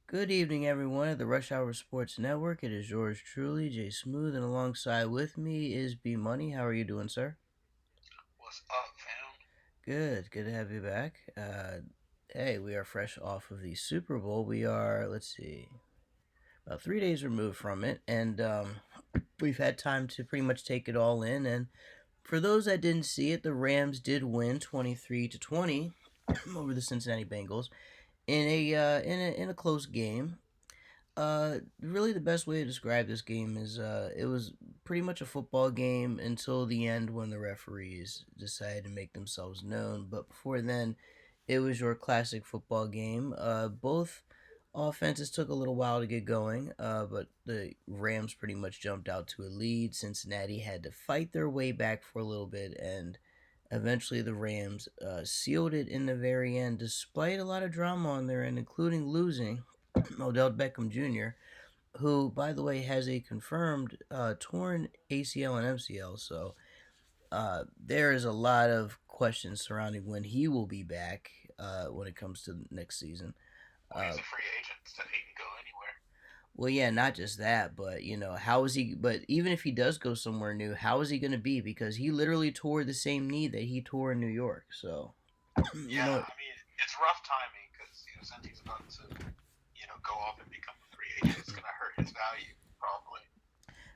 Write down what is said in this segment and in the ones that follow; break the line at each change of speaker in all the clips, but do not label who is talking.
Good evening, everyone, at the Rush Hour Sports Network. It is yours truly, Jay Smooth, and alongside with me is B Money. How are you doing, sir?
What's up, fam?
Good to have you back. Hey, we are fresh off of the Super Bowl. We are, let's see, about 3 days removed from it, and we've had time to pretty much take it all in. And for those that didn't see it, the Rams did win 23-20 over the Cincinnati Bengals in a close game. Really, the best way to describe this game is it was pretty much a football game until the end when the referees decided to make themselves known. But before then, it was your classic football game. Both offenses took a little while to get going, but the Rams pretty much jumped out to a lead. Cincinnati had to fight their way back for a little bit, and eventually the Rams sealed it in the very end, despite a lot of drama on their end, including losing Odell Beckham Jr., who, by the way, has a confirmed torn ACL and MCL. So there is a lot of questions surrounding when he will be back when it comes to next season.
Well,
Uh,
he's a free agent, so he can go anywhere.
well, yeah, not just that, but how is he? But even if he does go somewhere new, how is he going to be? Because he literally tore the same knee that he tore in New York. So, you
Yeah,
know,
I mean, it's rough timing because since he's about to go off and become a free agent, it's gonna hurt his value probably.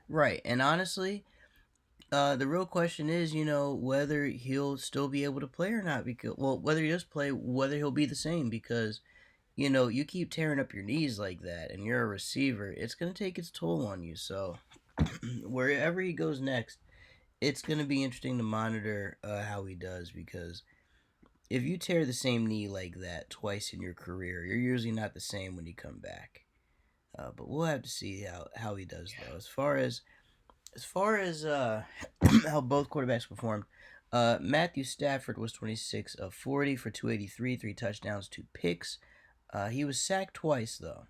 right? And honestly, the real question is, whether he'll still be able to play or not. Because, well, whether he does play, whether he'll be the same. Because you keep tearing up your knees like that, and you're a receiver, it's gonna take its toll on you. So, wherever he goes next, it's gonna be interesting to monitor how he does. Because if you tear the same knee like that twice in your career, you're usually not the same when you come back. But we'll have to see how he does
Yeah,
though. As far as how both quarterbacks performed, Matthew Stafford was 26 of 40 for 283, three touchdowns, two picks. He was sacked twice though.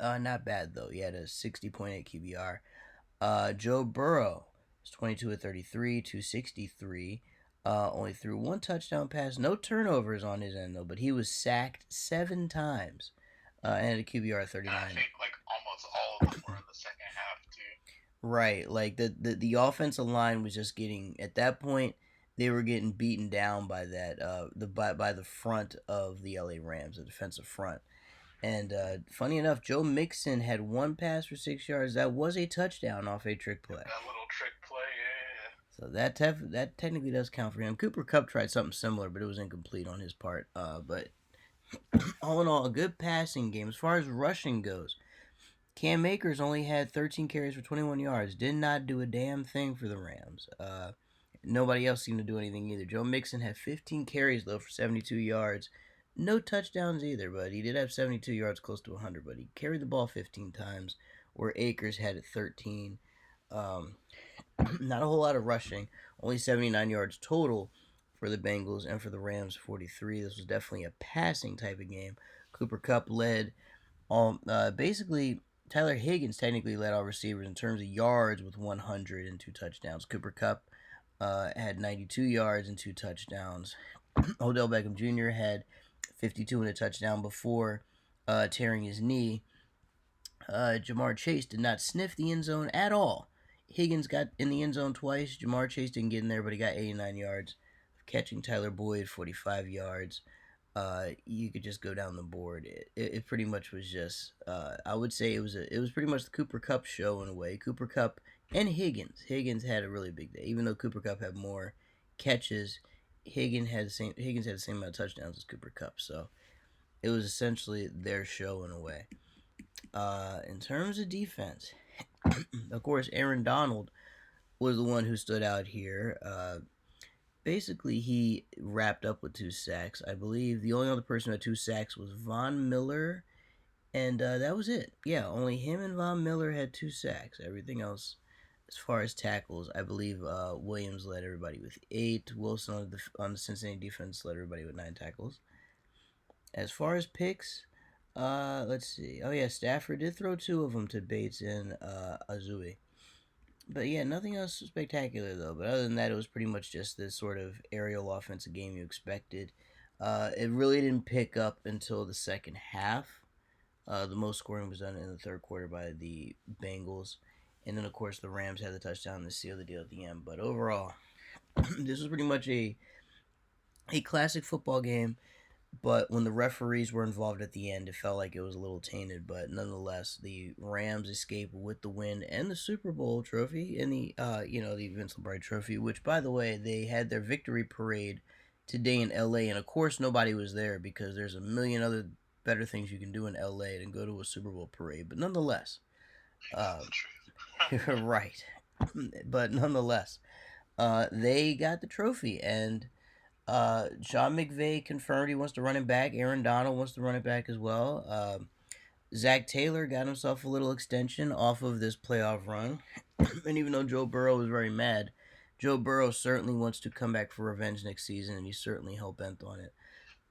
Not bad though. He had a 60.8 QBR. Joe Burrow was 22 of 33, 263. Only threw one touchdown pass, no turnovers on his end though, but he was sacked 7 times and had a QBR of
and I
39.
think like almost all of them were in the second half too.
Right, like the offensive line was just getting at that point they were getting beaten down by by the front of the LA Rams, the defensive front. And funny enough, Joe Mixon had one pass for 6 yards. That was a touchdown off a trick play.
That little trick play, yeah.
So that technically does count for him. Cooper Cup tried something similar, but it was incomplete on his part. But all in all, a good passing game. As far as rushing goes, Cam Akers only had 13 carries for 21 yards. Did not do a damn thing for the Rams. Nobody else seemed to do anything either. Joe Mixon had 15 carries though for 72 yards. No touchdowns either, but he did have 72 yards, close to 100. But he carried the ball 15 times, where Akers had it 13. Um, not a whole lot of rushing. Only 79 yards total for the Bengals, and for the Rams 43. This was definitely a passing type of game. Cooper Cup led all basically Tyler Higgins technically led all receivers in terms of yards with 100 and two touchdowns. Cooper Cup had 92 yards and two touchdowns. Odell Beckham Jr. had 52 and a touchdown before tearing his knee. Jamar Chase did not sniff the end zone at all. Higgins got in the end zone twice. Jamar Chase didn't get in there, but he got 89 yards. Catching Tyler Boyd, 45 yards. You could just go down the board. It pretty much was just. I would say it was pretty much the Cooper Cup show in a way. Cooper Cup and Higgins. Higgins had a really big day, even though Cooper Cup had more catches. Higgins had the same amount of touchdowns as Cooper Cup. So it was essentially their show in a way. In terms of defense, of course, Aaron Donald was the one who stood out here. Basically, he wrapped up with two sacks. I believe the only other person who had two sacks was Von Miller, and that was it. Yeah, only him and Von Miller had two sacks. Everything else, as far as tackles, I believe Williams led everybody with eight. Wilson on the Cincinnati defense led everybody with nine tackles. As far as picks, let's see. Oh yeah, Stafford did throw two of them to Bates and Azui. But yeah, nothing else spectacular though. But other than that, it was pretty much just this sort of aerial offensive game you expected. It really didn't pick up until the second half. The most scoring was done in the third quarter by the Bengals. And then, of course, the Rams had the touchdown to seal the deal at the end. But overall, this was pretty much a classic football game. But when the referees were involved at the end, it felt like it was a little tainted. But nonetheless, the Rams escaped with the win and the Super Bowl trophy and the Vince Lombardi Trophy. Which, by the way, they had their victory parade today in L.A. And of course, nobody was there because there's a million other better things you can do in L.A. than go to a Super Bowl parade. But nonetheless,
That's
uh,
the truth.
right. But nonetheless, they got the trophy and. Sean McVay confirmed he wants to run it back. Aaron Donald wants to run it back as well. Zach Taylor got himself a little extension off of this playoff run. And even though Joe Burrow was very mad, Joe Burrow certainly wants to come back for revenge next season, and he's certainly hell bent on it.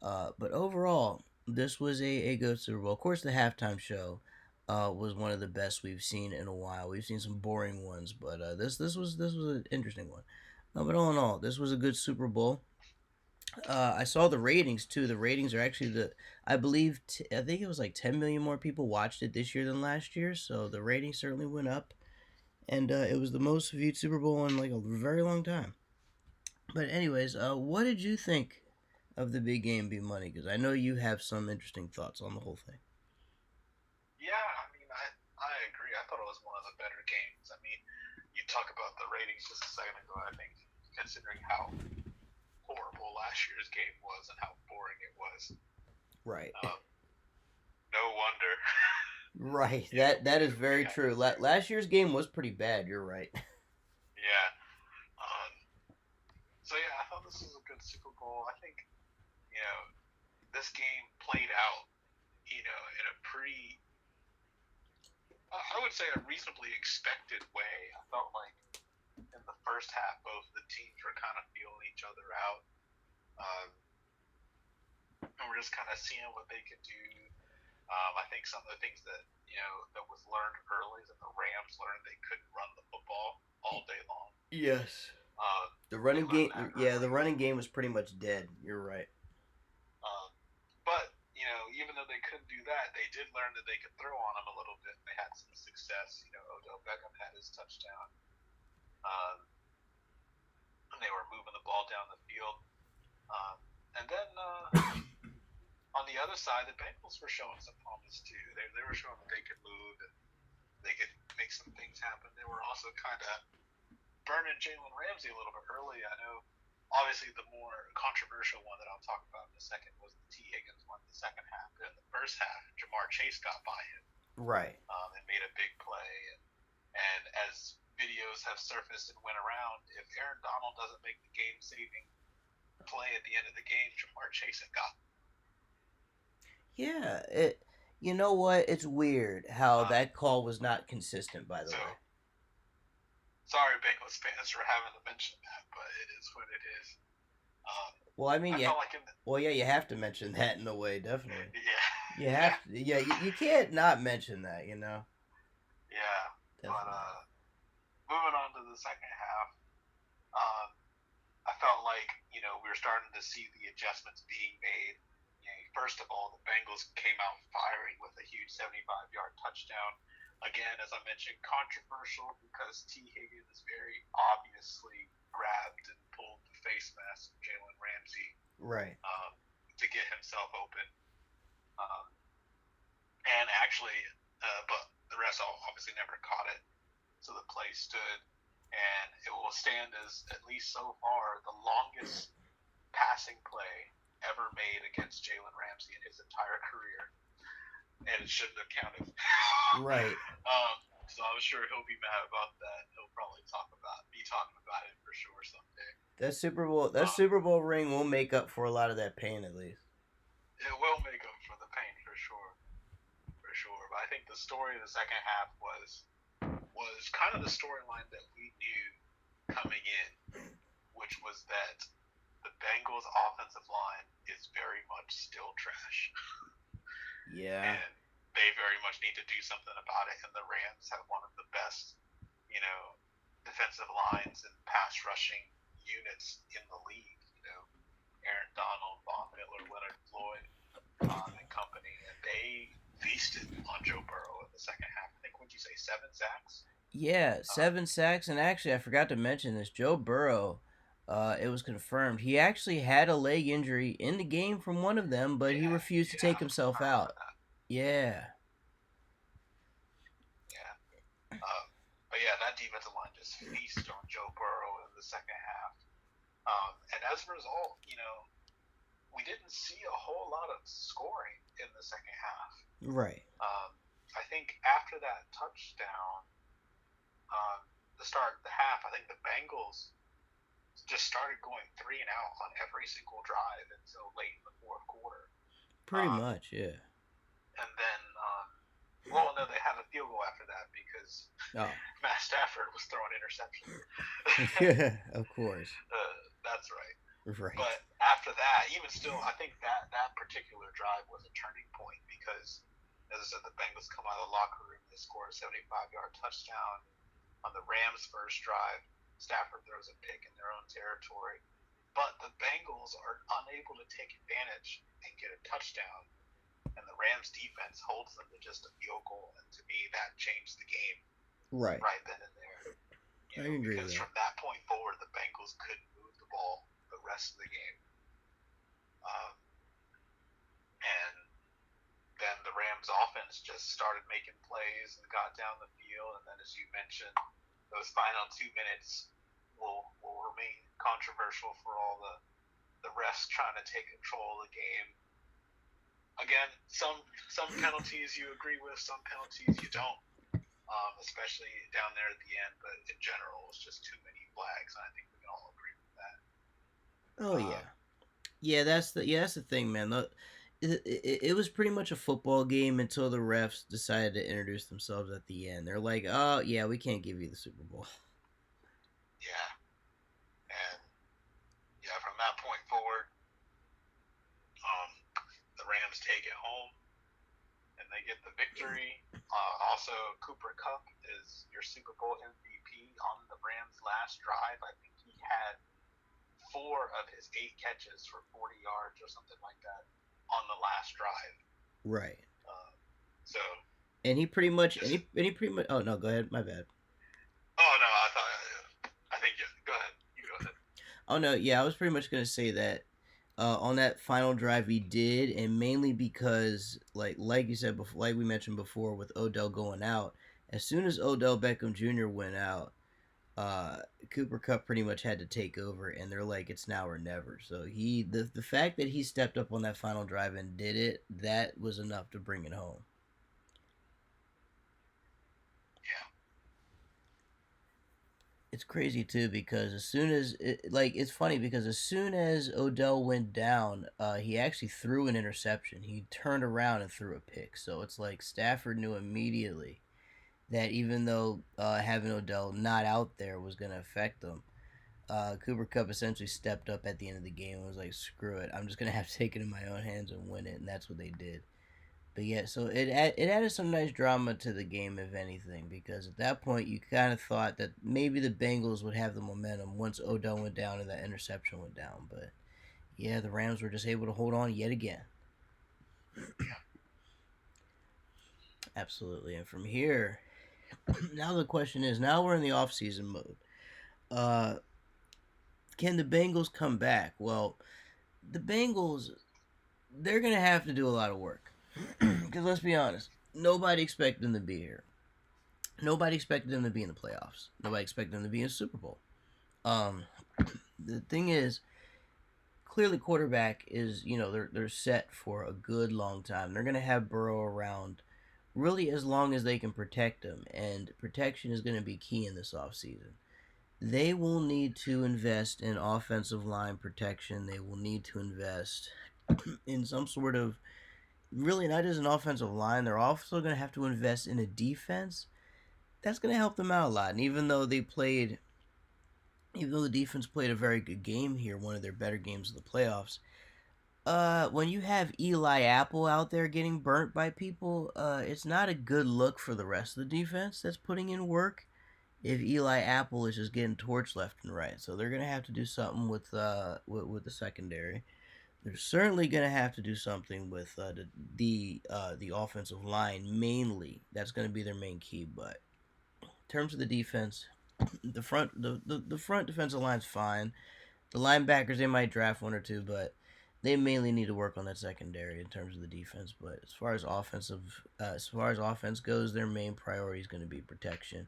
But overall, this was a good Super Bowl. Of course, the halftime show was one of the best we've seen in a while. We've seen some boring ones, but this was an interesting one. But all in all, this was a good Super Bowl. I saw the ratings too. The ratings are actually I think it was like 10 million more people watched it this year than last year. So the ratings certainly went up, and it was the most viewed Super Bowl in like a very long time. But anyways, what did you think of the big game, Be Money? Because I know you have some interesting thoughts on the whole thing.
Yeah, I mean, I agree. I thought it was one of the better games. I mean, you talk about the ratings just a second ago. I think considering how horrible last year's game was and how boring it was,
Right.
um, no wonder.
Right.
you know,
That is
we
very
had
true. Last year's game was pretty bad. You're right.
yeah. Um, so yeah, I thought this was a good Super Bowl. I think you know this game played out in a pretty I would say a reasonably expected way. I felt like in the first half, both the teams were kind of feeling each other out, um, and we're just kind of seeing what they could do. I think some of the things that that was learned early is that the Rams learned they couldn't run the football all day long.
Yes.
Um,
The
they
running
learned
game,
that
yeah,
early.
the running game was pretty much dead. You're right.
Um, but even though they couldn't do that, they did learn that they could throw on them a little bit. They had some success. Odell Beckham had his touchdown. Um, and they were moving the ball down the field. And then on the other side, the Bengals were showing some promise too. They were showing that they could move and they could make some things happen. They were also kind of burning Jalen Ramsey a little bit early. I know, obviously, the more controversial one that I'll talk about in a second was the T. Higgins one in the second half. But in the first half, Jamar Chase got by him
Right.
and made a big play. And as videos have surfaced and went around, if Aaron Donald doesn't make the game-saving play at the end of the game, Jamar Chase had got.
Yeah. It. You know what? It's weird how
Um,
that call was not consistent. By the
so
way.
sorry, Bengals fans, for having to mention that, but it is what it is. Um,
Well, I mean,
I
yeah.
felt like in the,
Well, yeah, you have to mention that in a way, definitely.
yeah,
You
yeah,
have to. Yeah, you can't not mention that.
yeah. But
Definitely.
moving on to the second half, um, I felt like we were starting to see the adjustments being made. First of all, the Bengals came out firing with a huge 75-yard touchdown. Again, as I mentioned, controversial because T. Higgins very obviously grabbed and pulled the face mask of Jalen Ramsey
Right.
to get himself open. Um, and actually, but the rest all obviously never caught it. So the play stood, and it will stand as, at least so far, the longest passing play ever made against Jalen Ramsey in his entire career. And it shouldn't have counted.
Right.
So I'm sure he'll be mad about that. He'll probably be talking about it for sure someday.
That Super Bowl ring will make up for a lot of that pain, at least.
It will make up for the pain for sure. But I think the story of the second half was kind of the storyline that we knew coming in, which was that the Bengals' offensive line is very much still trash.
Yeah.
And they very much need to do something about it. And the Rams have one of the best, defensive lines and pass rushing units in the league. Aaron Donald, Von Miller, Leonard Floyd, and company. And they feasted on Joe Burrow in the second half. I think, would you say 7 sacks?
Yeah,
Uh,
7 sacks, and actually, I forgot to mention this. Joe Burrow, it was confirmed he actually had a leg injury in the game from one of them, but he
yeah,
refused to
yeah,
take himself
I remember
out.
that.
Yeah,
Yeah. But yeah, that defensive line just feasted on Joe Burrow in the second half. And as a result, we didn't see a whole lot of scoring in the second half.
right.
I think after that touchdown, the start of the half, I think the Bengals just started going 3 and out on every single drive until late in the fourth quarter.
Pretty
Um,
much, yeah.
and then, well, no, they had a field goal after that because
Oh,
Matt Stafford was throwing interceptions.
yeah, of course.
That's right.
Right.
But after that, even still, I think that particular drive was a turning point because, as I said, the Bengals come out of the locker room, they score a 75-yard touchdown on the Rams' first drive. Stafford throws a pick in their own territory, but the Bengals are unable to take advantage and get a touchdown, and the Rams' defense holds them to just a field goal. And to me, that changed the game
Right.
right then and there.
I can agree
Because
with that.
from that point forward, the Bengals couldn't move the ball the rest of the game. Um, and then the Rams offense just started making plays and got down the field. And then, as you mentioned, those final 2 minutes will remain controversial for all the refs trying to take control of the game. Again, some penalties you agree with, some penalties you don't, especially down there at the end. But in general, it's just too many flags, and I think we can all agree with that.
Oh
Um,
yeah, that's the thing, man. It was pretty much a football game until the refs decided to introduce themselves at the end. They're like, "Oh yeah, we can't give you the Super Bowl."
yeah, and yeah, from that point forward, um, the Rams take it home and they get the victory. Also, Cooper Kupp is your Super Bowl MVP on the Rams' last drive. I think he had 4 of his 8 catches for 40 yards or something like that on the last drive.
Right.
So
And he pretty much,
just
and he pretty much. Oh no, go ahead. My bad.
oh no, I think go ahead. You go ahead.
Oh no, yeah, I was pretty much gonna say that on that final drive he did, and mainly because like you said before, like we mentioned before, with Odell going out, as soon as Odell Beckham Jr. went out, uh, Cooper Cup pretty much had to take over, and they're like, it's now or never. So the fact that he stepped up on that final drive and did it, that was enough to bring it home.
Yeah,
It's crazy too because as soon as it's funny because as soon as Odell went down, he actually threw an interception. He turned around and threw a pick. So it's like Stafford knew immediately that even though having Odell not out there was going to affect them, Cooper Cup essentially stepped up at the end of the game and was like, "Screw it, I'm just going to have to take it in my own hands and win it," and that's what they did. But yeah, so it added some nice drama to the game, if anything, because at that point you kind of thought that maybe the Bengals would have the momentum once Odell went down and that interception went down. But yeah, the Rams were just able to hold on yet again.
yeah,
Absolutely. And from here, now the question is, now we're in the off-season mode. Uh, can the Bengals come back? Well, the Bengals, they're gonna have to do a lot of work. Because let's be honest, nobody expected them to be here. Nobody expected them to be in the playoffs. Nobody expected them to be in the Super Bowl. Um, the thing is, clearly quarterback is they're set for a good long time. They're gonna have Burrow around really as long as they can protect him, and protection is gonna be key in this offseason. They will need to invest in offensive line protection. They will need to invest in some sort of really not as an offensive line. They're also going to have to invest in a defense. That's going to help them out a lot. And even though the defense played a very good game here, one of their better games of the playoffs, when you have Eli Apple out there getting burnt by people, it's not a good look for the rest of the defense that's putting in work. If Eli Apple is just getting torched left and right, so they're gonna have to do something with the secondary. They're certainly going to have to do something with the offensive line mainly. That's going to be their main key. But in terms of the defense, the front defensive line's fine. The linebackers they might draft one or two, but they mainly need to work on that secondary in terms of the defense. But as far as offense goes, their main priority is going to be protection.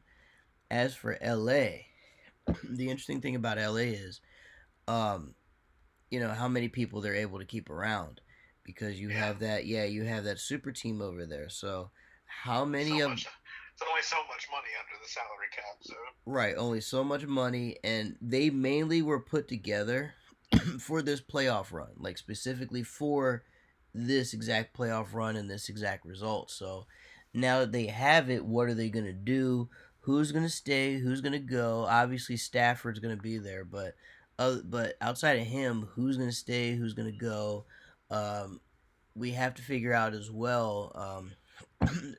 As for LA, the interesting thing about LA is, um, how many people they're able to keep around, because
Yeah,
you have that super team over there. So how
so
many of
much. It's only so much money under the salary cap, so
right, only so much money, and they mainly were put together for this playoff run, like specifically for this exact playoff run and this exact result. So now that they have it, what are they going to do? Who's going to stay? Who's going to go? Obviously, Stafford's going to be there, but outside of him, who's going to stay? Who's going to go? Um, we have to figure out as well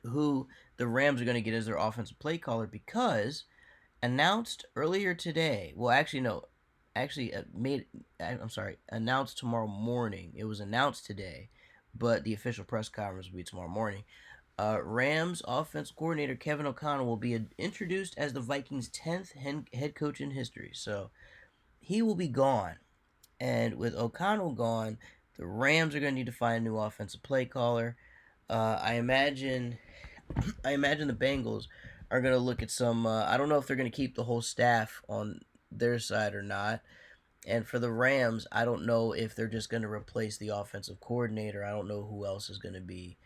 who the Rams are going to get as their offensive play caller, because announced earlier today. Well, actually, no. Actually, I'm sorry. Announced tomorrow morning. It was announced today, but the official press conference will be tomorrow morning. Rams offense coordinator Kevin O'Connell will be introduced as the Vikings' 10th head coach in history. So he will be gone, and with O'Connell gone, the Rams are going to need to find a new offensive play caller. I imagine the Bengals are going to look at some. I don't know if they're going to keep the whole staff on their side or not. And for the Rams, I don't know if they're just going to replace the offensive coordinator. I don't know who else is going to be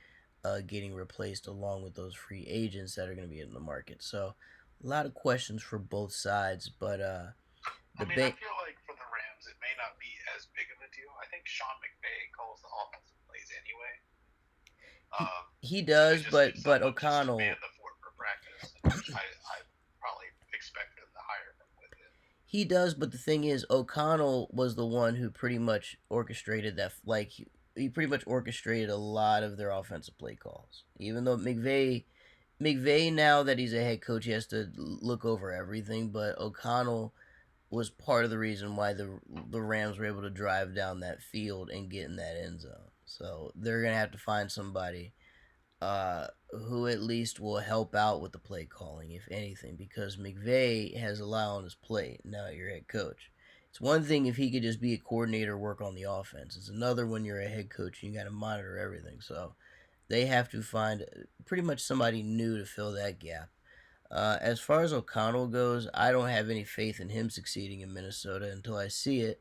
getting replaced along with those free agents that are going to be in the market. So a lot of questions for both sides, but
I
the
mean, I
ba-
feel like for the Rams, it may not be as big of a deal. I think Sean McVay calls the offensive plays anyway.
he
They
does,
just need
but
someone just to man
O'Connell
the fort for practice, and which I probably expect them to hire him with it.
he does, but the thing is, O'Connell was the one who pretty much orchestrated that. Like he pretty much orchestrated a lot of their offensive play calls. Even though McVay now that he's a head coach, he has to look over everything. But O'Connell was part of the reason why the Rams were able to drive down that field and get in that end zone. So they're gonna have to find somebody who at least will help out with the play calling, if anything, because McVay has a lot on his plate now that you're head coach. It's one thing if he could just be a coordinator, work on the offense. It's another when you're a head coach and you got to monitor everything. So they have to find pretty much somebody new to fill that gap. As far as O'Connell goes, I don't have any faith in him succeeding in Minnesota until I see it.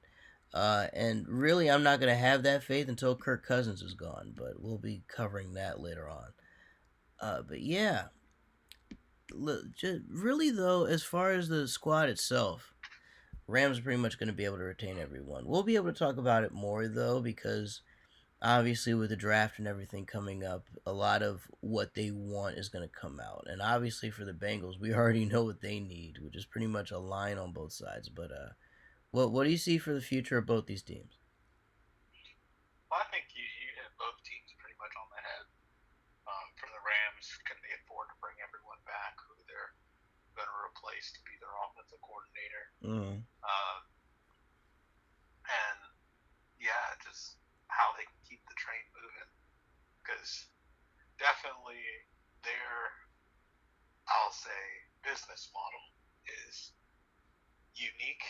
And really, I'm not going to have that faith until Kirk Cousins is gone, but we'll be covering that later on. But yeah, just really though, as far as the squad itself, Rams are pretty much going to be able to retain everyone. We'll be able to talk about it more though, because obviously with the draft and everything coming up, a lot of what they want is going to come out. And obviously for the Bengals, we already know what they need, which is pretty much a line on both sides. But what do you see for the future of both these teams?
Well, I think you hit both teams pretty much on the head. For the Rams, can they afford to bring everyone back who they're going to replace to be their offensive coordinator?
Mm.
Um, and yeah, just how they can keep the train moving, because definitely their, I'll say, business model is unique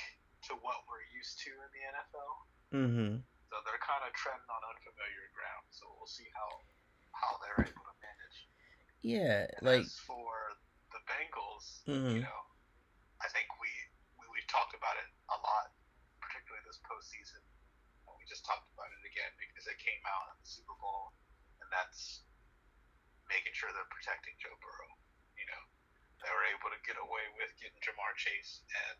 to what we're used to in the NFL.
Mm-hmm.
So they're kind of treading on unfamiliar ground. So we'll see how they're able to manage.
Yeah,
And
like.
as for the Bengals,
Mm-hmm.
I think we've talked about it a lot, particularly this postseason. And we just talked about it again because it came out in the Super Bowl, and that's making sure they're protecting Joe Burrow. You know, they were able to get away with getting Jamar Chase, and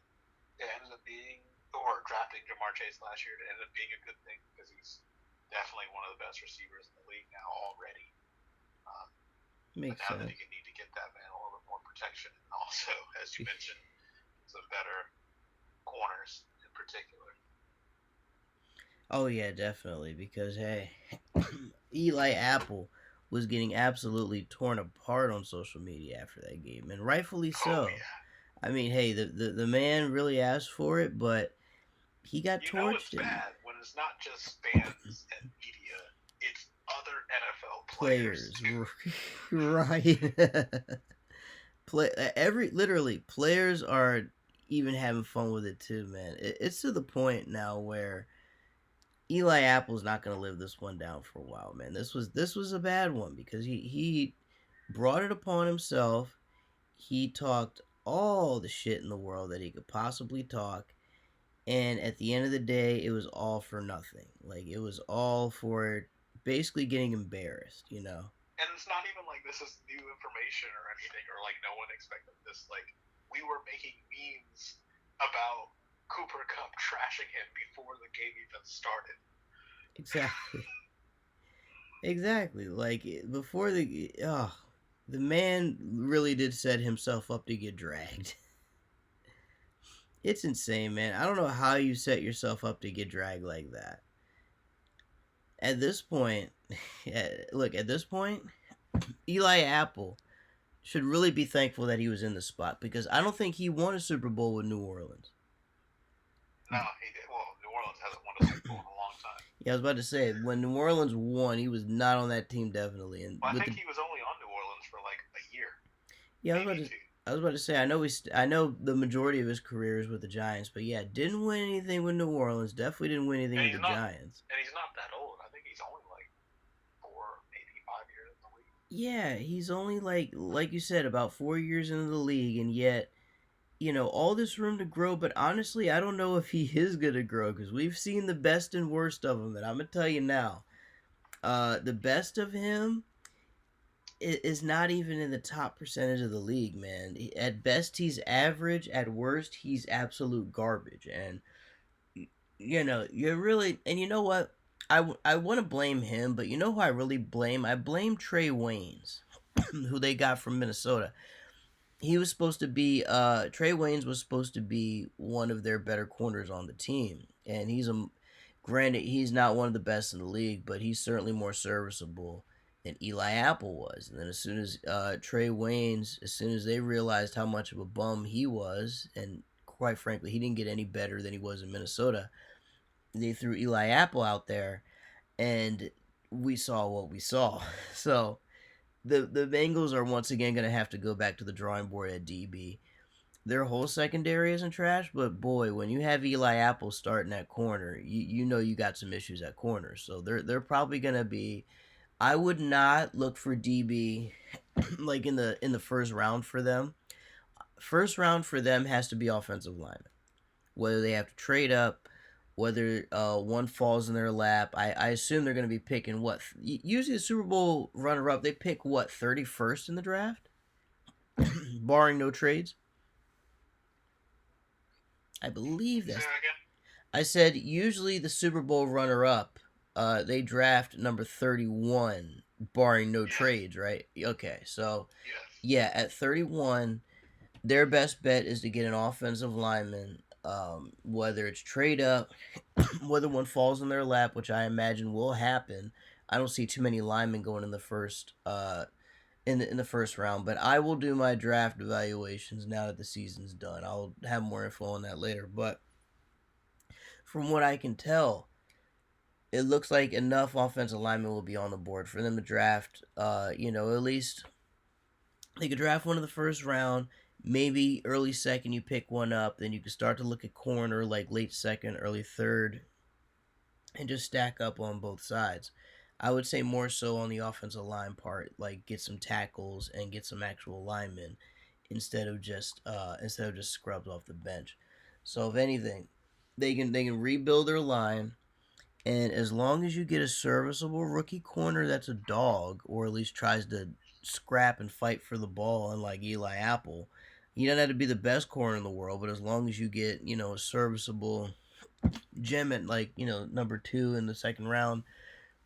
it ended up being, or drafting Jamar Chase last year, it ended up being a good thing because he's definitely one of the best receivers in the league now already. Um, but
Makes
now that
sense.
he can need to get that man a little bit more protection, and also, as you mentioned, some better corners in particular.
Oh yeah, definitely. Because hey, Eli Apple was getting absolutely torn apart on social media after that game, and rightfully
Oh
so.
yeah,
I mean, hey, the man really asked for it, but he got
you know it's
torched, and
bad when it's not just fans and media; it's other NFL players.
Right. Literally players are even having fun with it too, man. It's to the point now where Eli Apple's not gonna live this one down for a while, man. This was a bad one because he brought it upon himself. He talked all the shit in the world that he could possibly talk, and at the end of the day, it was all for nothing. Like it was all for basically getting embarrassed, you know.
And it's not even like this is new information or anything, or like no one expected this. Like we were making memes about Cooper Kupp trashing him before the game even started.
Exactly. Exactly. Like before the man really did set himself up to get dragged. It's insane, man. I don't know how you set yourself up to get dragged like that. At this point, look, at this point, Eli Apple should really be thankful that he was in the spot because I don't think he won a Super Bowl with New Orleans.
No, he did. Well, New Orleans hasn't won a Super Bowl in a long time.
Yeah, I was about to say when New Orleans won, he was not on that team definitely. And
well, I think he was only on New Orleans for like a year.
Yeah, I was about to say. I know the majority of his career is with the Giants, but yeah, didn't win anything with New Orleans. Definitely didn't win anything with the Giants.
And he's not that old. I think he's only like 4, maybe 5 years in the league.
Yeah, he's only like you said, about 4 years into the league, and yet, you know, all this room to grow. But honestly, I don't know if he is gonna grow because we've seen the best and worst of him, and I'm gonna tell you now, the best of him is not even in the top percentage of the league, man. At best, he's average. At worst, he's absolute garbage. And you know, you're really, and you know what? I want to blame him, but you know who I really blame? I blame Trey Waynes, who they got from Minnesota. He was supposed to be Trey Waynes was supposed to be one of their better corners on the team, and granted he's not one of the best in the league, but he's certainly more serviceable than Eli Apple was. And then as soon as Trey Waynes, as soon as they realized how much of a bum he was, and quite frankly, he didn't get any better than he was in Minnesota, they threw Eli Apple out there, and we saw what we saw. So the Bengals are once again going to have to go back to the drawing board at DB. Their whole secondary isn't trash, but boy, when you have Eli Apple starting at corner, you know you got some issues at corner. So they're probably going to be. I would not look for DB like in the first round for them. First round for them has to be offensive lineman. Whether they have to trade up, whether one falls in their lap. I assume they're going to be picking what? Usually the Super Bowl runner-up, they pick what, 31st in the draft? Barring no trades? I believe that's... I said usually the Super Bowl runner-up, they draft number 31, barring no trades, right? Okay, so, yeah, at 31, their best bet is to get an offensive lineman, whether it's trade up, whether one falls in their lap, which I imagine will happen. I don't see too many linemen going in the first in the first round, but I will do my draft evaluations now that the season's done. I'll have more info on that later, but from what I can tell, it looks like enough offensive linemen will be on the board for them to draft. You know, at least they could draft one in the first round. Maybe early second you pick one up, then you can start to look at corner like late second, early third, and just stack up on both sides. I would say more so on the offensive line part, like get some tackles and get some actual linemen instead of just scrubs off the bench. So if anything, they can rebuild their line, and as long as you get a serviceable rookie corner that's a dog, or at least tries to scrap and fight for the ball, unlike Eli Apple, he doesn't have to be the best corner in the world, but as long as you get, you know, a serviceable gem at, like, you know, number 2 in the second round,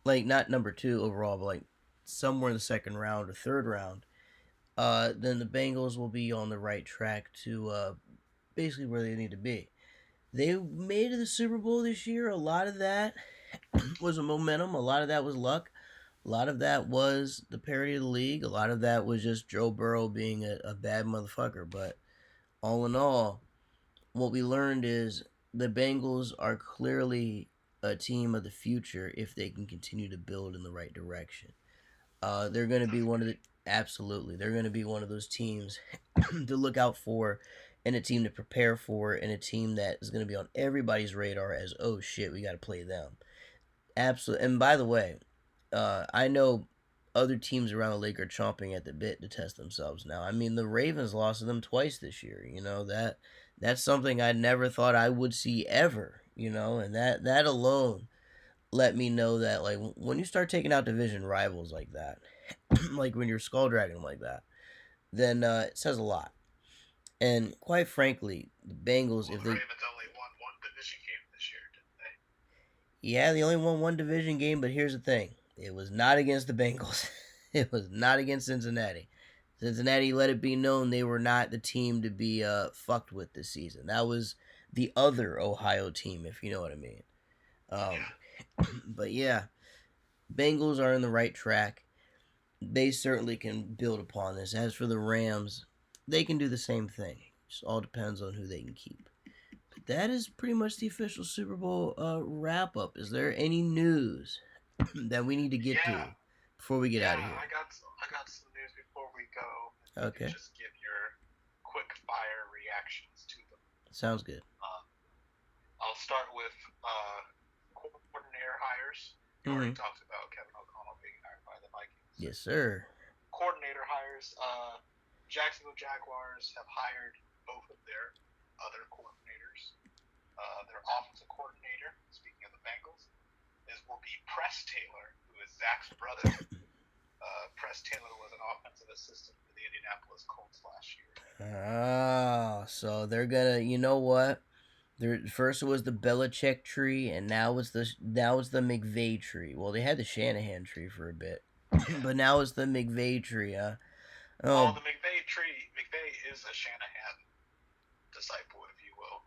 like not number 2 overall, but like somewhere in the second round or third round, then the Bengals will be on the right track to basically where they need to be. They made it to the Super Bowl this year. A lot of that was a momentum. A lot of that was luck. A lot of that was the parity of the league. A lot of that was just Joe Burrow being a bad motherfucker. But all in all, what we learned is the Bengals are clearly a team of the future if they can continue to build in the right direction. They're going to be one of the absolutely. They're going to be one of those teams to look out for, and a team to prepare for, and a team that is going to be on everybody's radar as oh shit, we got to play them. Absolutely. And by the way, I know other teams around the league are chomping at the bit to test themselves now. I mean, the Ravens lost to them twice this year. You know that's something I never thought I would see ever. You know, and that alone let me know that like when you start taking out division rivals like that, like when you're skull dragging them like that, then it says a lot. And quite frankly, the Bengals,
Well,
if
the
they
Ravens only won one division game this year, didn't they?
yeah, they only won one division game, but here's the thing: it was not against the Bengals. It was not against Cincinnati. Cincinnati let it be known they were not the team to be fucked with this season. That was the other Ohio team, if you know what I mean. Um,
Yeah.
but yeah, Bengals are in the right track. They certainly can build upon this. As for the Rams, they can do the same thing. Just all depends on who they can keep. But that is pretty much the official Super Bowl wrap up. Is there any news that we need to get
Yeah.
to before we get
Yeah.
out of here?
I got some news before we go. You can
Okay,
just give your quick fire reactions to them.
sounds good.
Um, I'll start with coordinator hires. You already
Mm-hmm.
talked about Kevin O'Connell being hired by the Vikings.
Yes, sir.
Coordinator hires. Jacksonville Jaguars have hired both of their other coordinators. Their offensive coordinator, speaking of the Bengals, will be Press Taylor, who is Zach's brother. Press Taylor was an offensive assistant for the Indianapolis Colts last year.
Ah, so they're gonna. You know what? First it was the Belichick tree, and now it's the McVay tree. Well, they had the Shanahan tree for a bit,
Yeah.
but now it's the McVay tree.
Well,
Oh,
the McVay tree, McVay is a Shanahan disciple, if you will.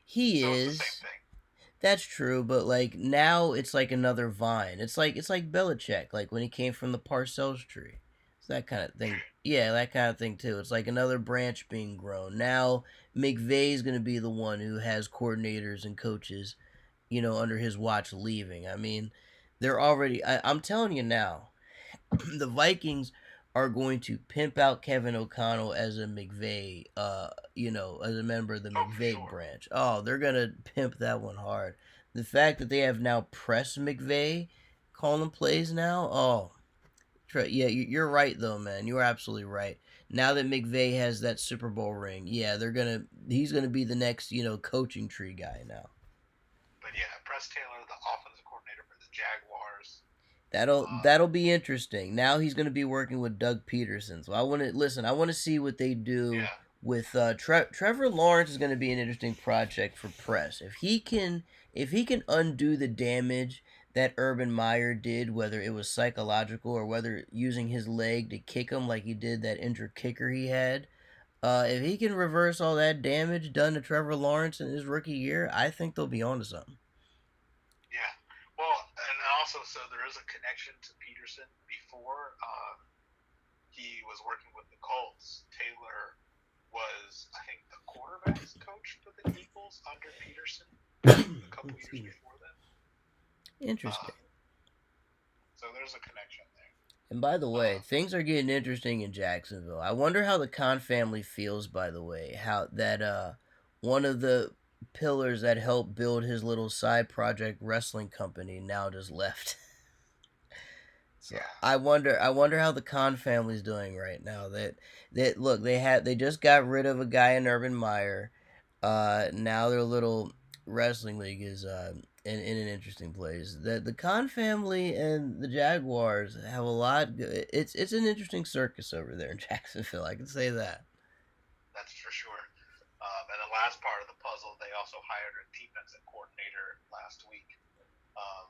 he
So it's the same
is.
thing.
That's true, but like now it's like another vine. It's like Belichick, like when he came from the Parcells tree. It's that kind of thing. Yeah, that kind of thing too. It's like another branch being grown. Now McVay's gonna be the one who has coordinators and coaches, under his watch leaving. I mean, they're already. I'm telling you now, the Vikings are going to pimp out Kevin O'Connell as a McVay, as a member of the
Oh, for
McVay
sure.
branch. Oh, they're gonna pimp that one hard. The fact that they have now Press McVay calling plays now, oh, yeah, you're right though, man. You're absolutely right. Now that McVay has that Super Bowl ring, yeah, he's gonna be the next, coaching tree guy now.
But yeah, Press Taylor, the offensive coordinator for the Jaguars.
That'll
Uh,
that'll be interesting. Now he's going to be working with Doug Peterson. So I want to listen. I want to see what they do
yeah,
with Trevor Lawrence is going to be an interesting project for Press. If he can undo the damage that Urban Meyer did, whether it was psychological or whether using his leg to kick him like he did that injured kicker he had, if he can reverse all that damage done to Trevor Lawrence in his rookie year, I think they'll be on to something.
yeah. Well, and also, so there is a connection to Peterson. Before he was working with the Colts, Taylor was, I think, the quarterbacks coach for the Eagles under Peterson a couple years before then.
Interesting.
Uh, so there's a connection there.
And by the way,
Uh,
things are getting interesting in Jacksonville. I wonder how the Khan family feels, by the way, how that one of the pillars that helped build his little side project wrestling company now just left. So
yeah,
I wonder how the Khan family's doing right now. That look, they just got rid of a guy in Urban Meyer. Now their little wrestling league is in an interesting place. The Khan family and the Jaguars have a lot. It's an interesting circus over there in Jacksonville. I can say that.
that's for sure. And the last part of the puzzle, they also hired a defensive coordinator last week, um,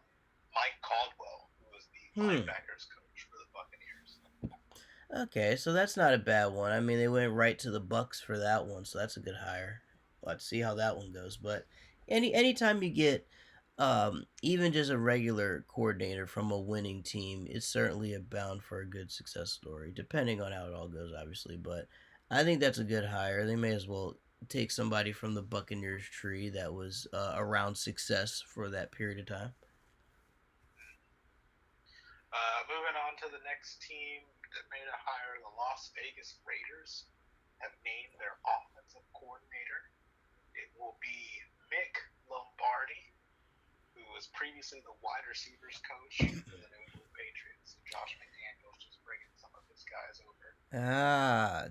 Mike Caldwell, who was the
Hmm.
linebackers coach for the Buccaneers.
Okay, so that's not a bad one. I mean, they went right to the Bucks for that one, so that's a good hire. Let's see how that one goes. But anytime you get even just a regular coordinator from a winning team, it's certainly a bound for a good success story, depending on how it all goes, obviously. But I think that's a good hire. They may as well. take somebody from the Buccaneers tree that was around success for that period of time.
Moving on to the next team that made a hire, the Las Vegas Raiders have named their offensive coordinator. It will be Mick Lombardi, who was previously the wide receivers coach for the New England Patriots. So Josh McDaniels just bringing some of his guys over.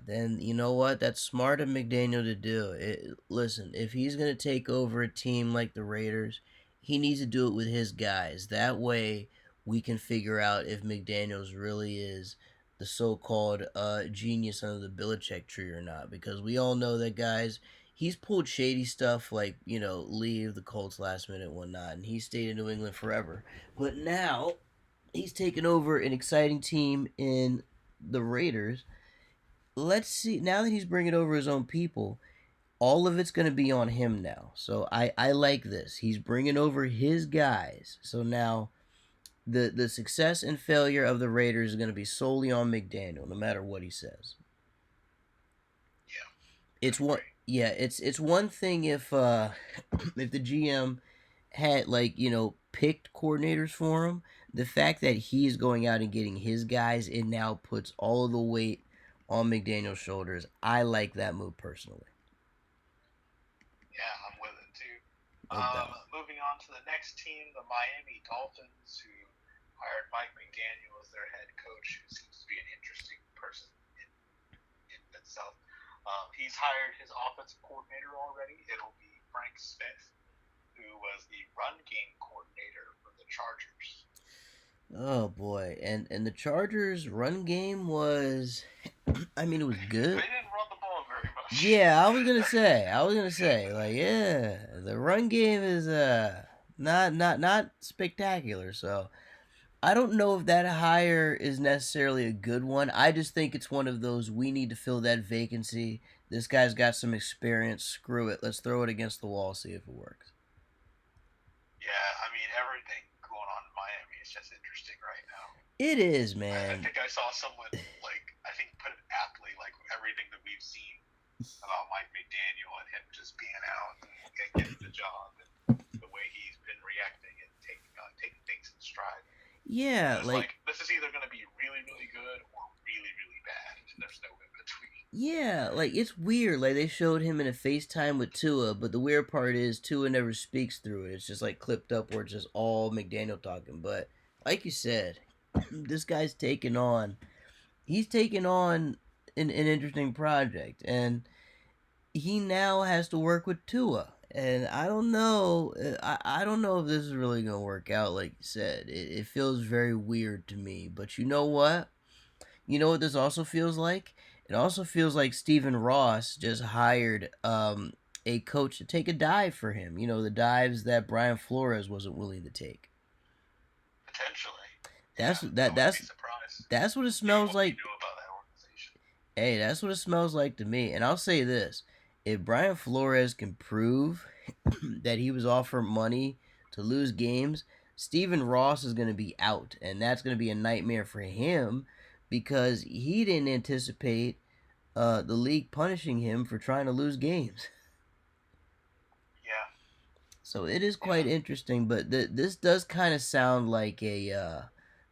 Then you know what? That's smart of McDaniel to do. Listen, if he's gonna take over a team like the Raiders, he needs to do it with his guys. That way, we can figure out if McDaniel's really is the so-called genius under the Belichick tree or not. Because we all know that, guys. He's pulled shady stuff like leave the Colts last minute and whatnot, and he stayed in New England forever. But now he's taken over an exciting team in the Raiders. Let's see. Now that he's bringing over his own people, all of it's going to be on him now. So I like this. He's bringing over his guys. So now the success and failure of the Raiders is going to be solely on McDaniel, no matter what he says.
Yeah,
it's one. Yeah, it's one thing if if the GM had picked coordinators for him. The fact that he's going out and getting his guys, it now puts all of the weight on McDaniel's shoulders. I like that move personally.
Yeah, I'm with it too.
No doubt.
Moving on to the next team, the Miami Dolphins, who hired Mike McDaniel as their head coach, who seems to be an interesting person in itself. He's hired his offensive coordinator already. It'll be Frank Smith, who was the run game coordinator for the Chargers.
Oh boy, and the Chargers' run game was, I mean, it was good.
They didn't run the ball very much.
Yeah, I was gonna say, like, yeah, the run game is not spectacular. So I don't know if that hire is necessarily a good one. I just think it's one of those we need to fill that vacancy. This guy's got some experience. Screw it. Let's throw it against the wall, see if it works.
Yeah, I mean everything going on in Miami is just interesting right now.
It is,
I
man.
think I saw someone put it aptly, like everything that we've seen about Mike McDaniel and him just being out and getting the job and the way he's been reacting and taking things in stride.
Yeah,
this is either going to be really, really good or really, really bad, and there's no in between.
yeah, like it's weird. Like they showed him in a FaceTime with Tua, but the weird part is Tua never speaks through it. It's just like clipped up where it's just all McDaniel talking. But like you said, this guy's taking on. He's taking on an interesting project, and he now has to work with Tua. And I don't know. I don't know if this is really gonna work out. Like you said, it feels very weird to me. But you know what? You know what this also feels like? It also feels like Stephen Ross just hired a coach to take a dive for him. You know, the dives that Brian Flores wasn't willing to take.
Potentially.
That's what it smells like.
You know about that organization.
Hey, that's what it smells like to me. And I'll say this: if Brian Flores can prove that he was offered money to lose games, Stephen Ross is going to be out, and that's going to be a nightmare for him because he didn't anticipate the league punishing him for trying to lose games.
Yeah.
So it is quite interesting, but this does kind of sound like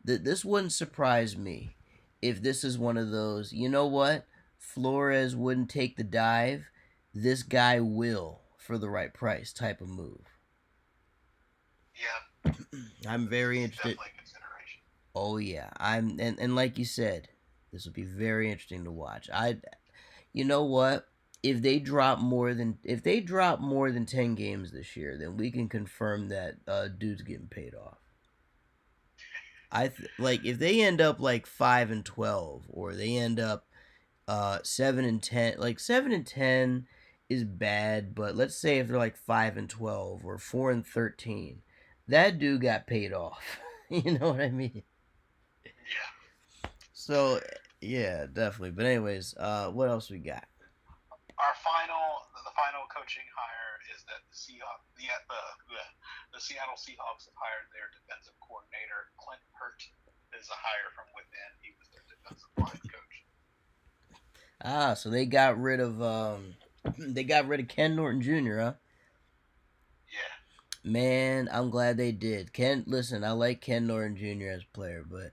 this wouldn't surprise me if this is one of those, you know what? Flores wouldn't take the dive. This guy will for the right price type of move.
Yeah.
I'm very interested.
Definitely consideration.
Oh yeah. And like you said, this will be very interesting to watch. You know what? If they drop more than 10 games this year, then we can confirm that dude's getting paid off. Like if they end up like 5-12 or they end up 7-10, like 7-10 is bad, but let's say if they're like 5-12 or 4-13, that dude got paid off. You know what I mean?
Yeah.
So yeah, definitely. But anyways, what else we got?
The final coaching hire is that the Seattle Seahawks have hired their defensive coordinator. Clint Hurt is a hire from within. He was their defensive line coach.
So they got rid of They got rid of Ken Norton Jr., huh?
Yeah.
Man, I'm glad they did. Listen, I like Ken Norton Jr. as a player, but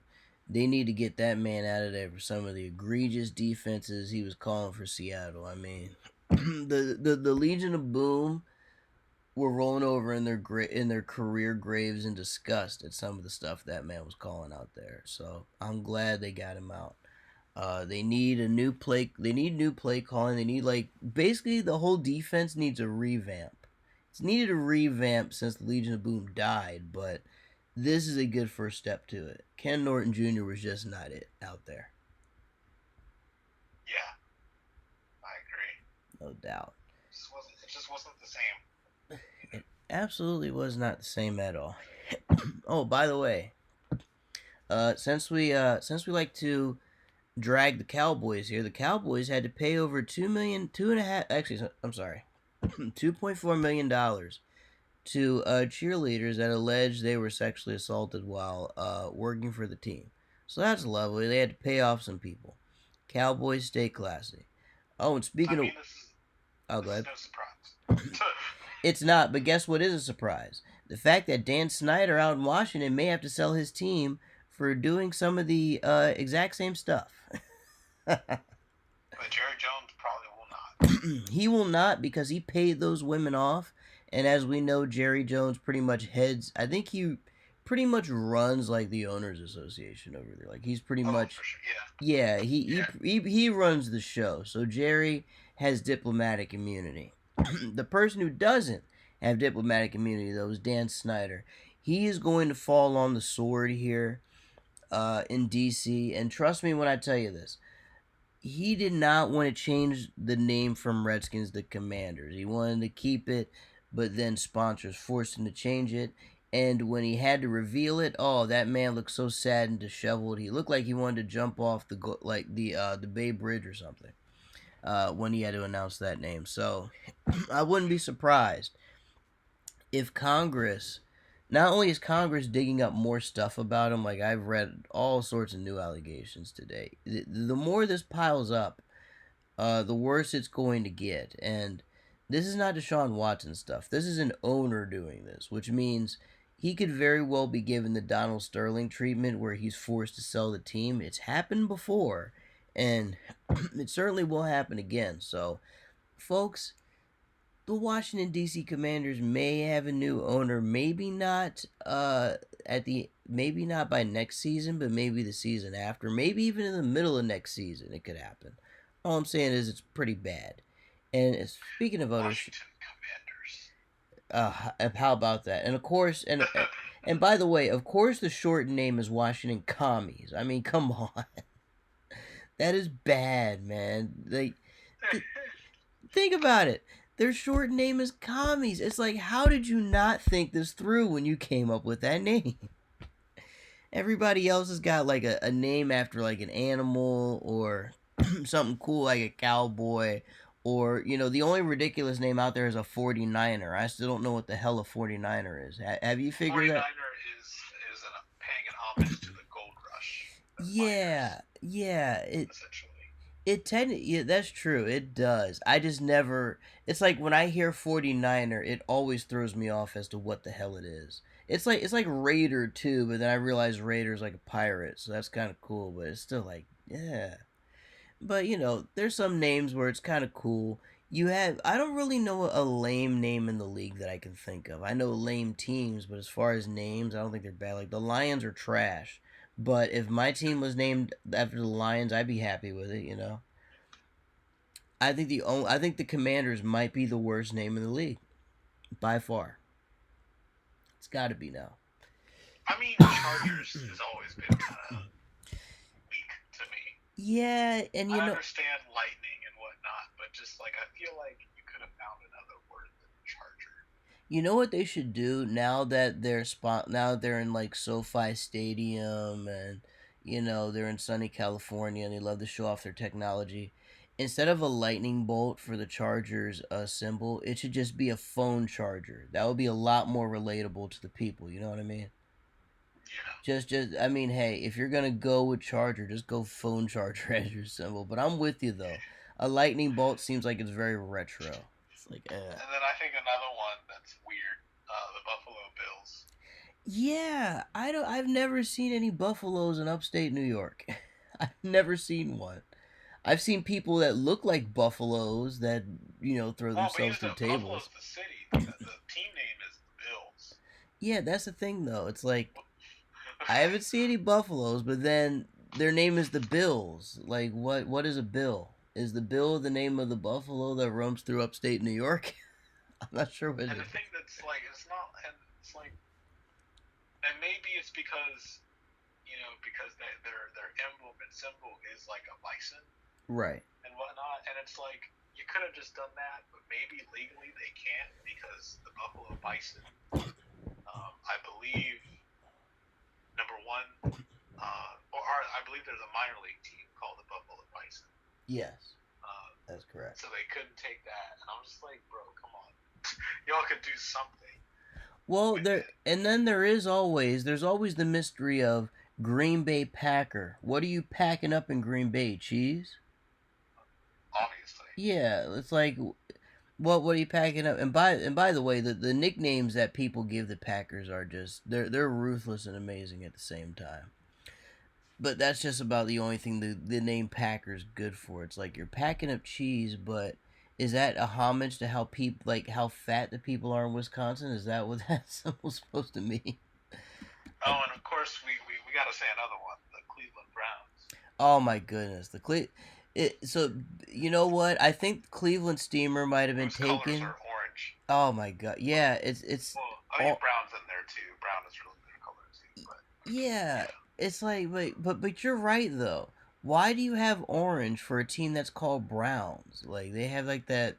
they need to get that man out of there for some of the egregious defenses he was calling for Seattle. I mean, the Legion of Boom were rolling over in their career graves in disgust at some of the stuff that man was calling out there. So I'm glad they got him out. They need a new play. They need new play calling. They need like basically the whole defense needs a revamp. It's needed a revamp since the Legion of Boom died, but this is a good first step to it. Ken Norton Jr. was just not it out there.
Yeah, I agree.
No doubt.
It just wasn't the same.
It absolutely was not the same at all. Oh, by the way, since we like to drag the Cowboys here, the Cowboys had to pay over 2 million, 2.5. Actually, I'm sorry, $2.4 million to cheerleaders that alleged they were sexually assaulted while working for the team. So that's lovely. They had to pay off some people. Cowboys stay classy. Oh, and speaking of, oh, go
this is
ahead.
no surprise.
It's not, but guess what is a surprise? The fact that Dan Snyder out in Washington may have to sell his team for doing some of the exact same stuff.
But Jerry Jones probably will
not. He will not because he paid those women off, and as we know, Jerry Jones pretty much heads. I think he pretty much runs like the owners association over there. Like he's pretty much,
for sure.
Yeah. He runs the show. So Jerry has diplomatic immunity. The person who doesn't have diplomatic immunity though is Dan Snyder. He is going to fall on the sword here in DC, and trust me when I tell you this. He did not want to change the name from Redskins to Commanders. He wanted to keep it, but then sponsors forced him to change it. And when he had to reveal it, oh, that man looked so sad and disheveled. He looked like he wanted to jump off the Bay Bridge or something when he had to announce that name. So I wouldn't be surprised if Congress. Not only is Congress digging up more stuff about him, like I've read all sorts of new allegations today. The more this piles up, the worse it's going to get. And this is not Deshaun Watson stuff. This is an owner doing this, which means he could very well be given the Donald Sterling treatment where he's forced to sell the team. It's happened before, and it certainly will happen again. So, folks, the Washington D.C. Commanders may have a new owner. Maybe not maybe not by next season, but maybe the season after. Maybe even in the middle of next season, it could happen. All I'm saying is it's pretty bad. And speaking of
Washington
Commanders, how about that? And of course, and by the way, of course, the short name is Washington Commies. I mean, come on, that is bad, man. Think about it. Their short name is Commies. It's like, how did you not think this through when you came up with that name? Everybody else has got like a name after like an animal or something cool like a cowboy. Or, the only ridiculous name out there is a 49er. I still don't know what the hell a 49er is. Have you figured
49er
that?
is paying an homage to the gold rush.
Yeah.
Essentially.
Yeah, that's true. It does. I just never. It's like when I hear 49er, it always throws me off as to what the hell it is. It's like Raider too, but then I realize Raider's like a pirate, so that's kind of cool. But it's still like, yeah. But there's some names where it's kind of cool. I don't really know a lame name in the league that I can think of. I know lame teams, but as far as names, I don't think they're bad. Like the Lions are trash. But if my team was named after the Lions, I'd be happy with it. I think the Commanders might be the worst name in the league by far. It's got to be now.
I mean, Chargers has always been kind of weak to me.
Yeah, and
I understand lightning and whatnot, but just like I feel like you could have found another word than Charger.
You know what they should do now that they're in like SoFi Stadium and they're in sunny California and they love to show off their technology. Instead of a lightning bolt for the Chargers symbol, it should just be a phone charger. That would be a lot more relatable to the people. You know what I mean?
Yeah.
I mean, hey, if you're gonna go with charger, just go phone charger as your symbol. But I'm with you though. A lightning bolt seems like it's very retro. It's like,
And then I think another one that's weird, the Buffalo Bills.
Yeah, I don't. I've never seen any buffaloes in upstate New York. I've never seen one. I've seen people that look like buffaloes that throw
Well, but
themselves through
Buffalo's
tables.
the city. The team name is the Bills.
Yeah, that's the thing though. It's like I haven't seen any buffaloes, but then their name is the Bills. Like what is a bill? Is the bill the name of the buffalo that roams through upstate New York? I'm not sure what it
And the
is.
thing that's like, it's not, and it's like, and maybe it's because because their emblem and symbol is like a bison
Right.
and whatnot, and it's like you could have just done that, but maybe legally they can't because the Buffalo Bison, I believe, number one, or I believe there's a minor league team called the Buffalo Bison.
Yes,
Uh,
that's correct.
so they couldn't take that, and I'm just like, bro, come on, y'all could do something.
Well, there's always the mystery of Green Bay Packer. What are you packing up in Green Bay? Cheese?
Obviously.
Yeah, it's like what are you packing up? And by the way, the nicknames that people give the Packers are just they're ruthless and amazing at the same time. But that's just about the only thing the name Packers good for. It's like you're packing up cheese, but is that a homage to how people like how fat the people are in Wisconsin? Is that what that's supposed to mean?
Oh, and of course we got to say another one, the Cleveland Browns.
Oh my goodness, so you know what? I think Cleveland Steamer might have been
Whose colors
taken.
are orange.
Oh my god, yeah, it's
Well, I think brown's in there too. Brown is really their color too, but
yeah,
yeah.
it's like but you're right though. Why do you have orange for a team that's called Browns? Like they have like that,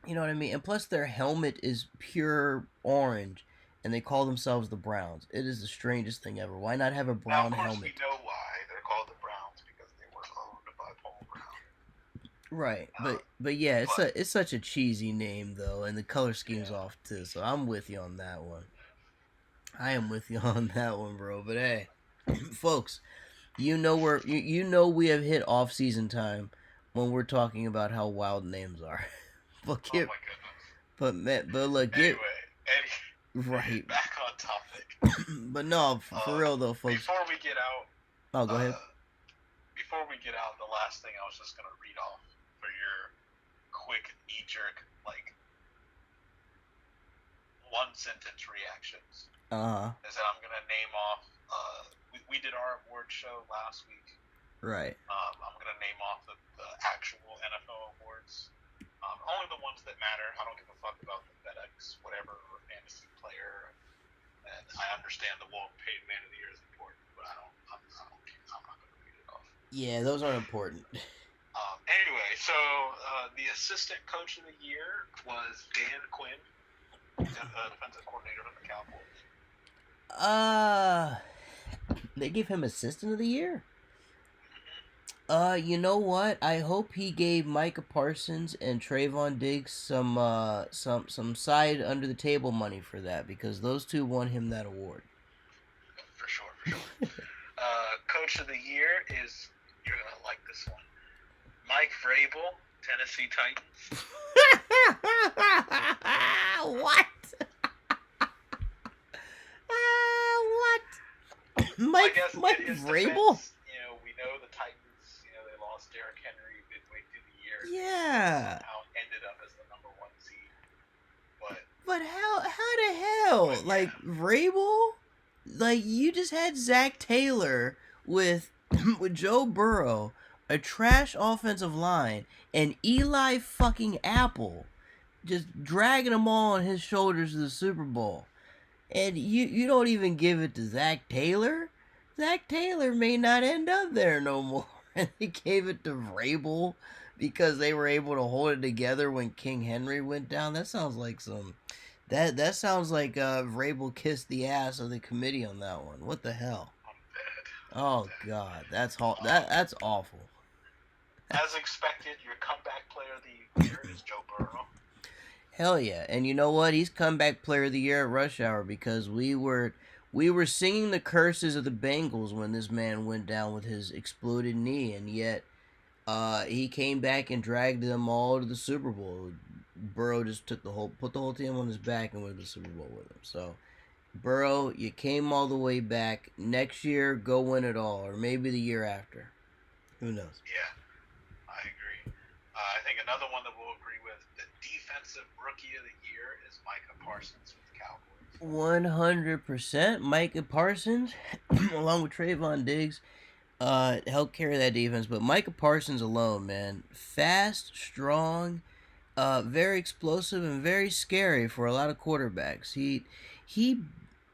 you know what I mean? And plus their helmet is pure orange and they call themselves the Browns. It is the strangest thing ever. Why not have a
Now,
brown
of course, we
helmet?
know why they're called the Browns because they were owned by Paul Brown.
Right,
Uh,
but yeah,
but
it's such a cheesy name though, and the color scheme's
yeah,
off too. So I'm with you on that one. I am with you on that one, bro. But hey, folks, you know we have hit off season time when we're talking about how wild names are. but
oh
get
my goodness.
but look get
Anyway,
right.
back on topic.
But no, for real though, folks.
Before we get out,
Oh, go ahead.
the last thing I was just gonna read off for your quick knee jerk like one sentence reactions is that I'm gonna name off. We did our award show last week.
Right.
I'm gonna name off the actual NFL awards. Only the ones that matter. I don't give a fuck about the FedEx whatever or fantasy player. And I understand the Wolf paid man of the year is important, but I don't care. I'm not gonna read it off.
Yeah, those aren't important.
Anyway, so the assistant coach of the year was Dan Quinn, defensive coordinator of the Cowboys.
They give him assistant of the year. You know what? I hope he gave Micah Parsons and Trayvon Diggs some side under the table money for that because those two won him that award.
For sure. Coach of the year is, you're gonna like this one, Mike Vrabel, Tennessee Titans.
What? What? Mike Vrabel?
Defense, we know the Titans. They lost Derrick Henry midway through the year.
Yeah.
Somehow ended up as the number 1 seed.
But how the hell?
But, yeah.
Like Vrabel? Like you just had Zach Taylor with Joe Burrow, a trash offensive line, and Eli fucking Apple just dragging them all on his shoulders to the Super Bowl. And you don't even give it to Zach Taylor? Zach Taylor may not end up there no more. And they gave it to Vrabel because they were able to hold it together when King Henry went down. That sounds like some... That sounds like Vrabel kissed the ass of the committee on that one. What the hell? Oh God, that's awful.
As expected, your comeback player of the year is Joe Burrow.
Hell yeah, and you know what? He's comeback player of the year at Rush Hour because we were singing the curses of the Bengals when this man went down with his exploded knee, and yet He came back and dragged them all to the Super Bowl. Burrow just put the whole team on his back and went to the Super Bowl with him. So, Burrow, you came all the way back. Next year, go win it all, or maybe the year after. Who knows?
Yeah, I agree. I think another one that we'll agree with, the defensive rookie of the year is Micah Parsons with the Cowboys.
100%. Micah Parsons, along with Trayvon Diggs, helped carry that defense. But Micah Parsons alone, man, fast, strong, very explosive, and very scary for a lot of quarterbacks. He